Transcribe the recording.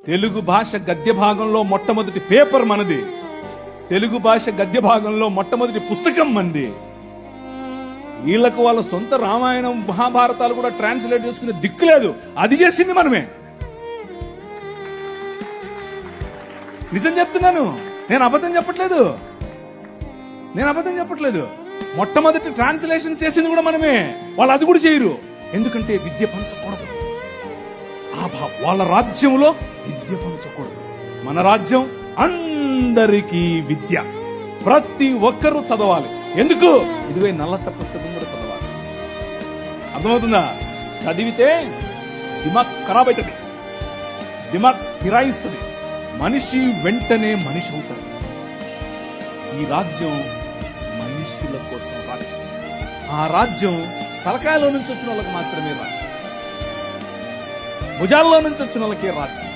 తెలుగు భాష గద్య భాగంలో మొట్టమొదటి పేపర్ మనది. తెలుగు భాష గద్య భాగంలో మొట్టమొదటి పుస్తకం మనది. వీళ్ళకు వాళ్ళ సొంత రామాయణం మహాభారతాలు కూడా ట్రాన్స్లేట్ చేసుకునే దిక్కు లేదు. అది చేసింది మనమే. నిజం చెప్తున్నాను, నేను అబద్ధం చెప్పట్లేదు. మొట్టమొదటి ట్రాన్స్లేషన్ చేసింది కూడా మనమే. వాళ్ళు అది కూడా చేయరు. ఎందుకంటే విద్య పంచకూడదు. వాళ్ళ రాజ్యంలో విద్య పంచకూడదు. మన రాజ్యం అందరికీ విద్య, ప్రతి ఒక్కరూ చదవాలి. ఎందుకు? ఇదివే నల్లట పుస్తకం కూడా చదవాలి. అర్థమవుతుందా? చదివితే దిమాగ్ ఖరాబ్ అవుతుంది, దిమాగ్ ఫిరాయిస్తుంది, మనిషి వెంటనే మనిషి అవుతాడు. ఈ రాజ్యం మనుషుల కోసం రాజ్యం. ఆ రాజ్యం తలకాయలో నుంచి వచ్చిన వాళ్ళకి మాత్రమే రాజ్యం, భుజాల్లో నుంచి వచ్చిన వాళ్ళకే రాజ్యం.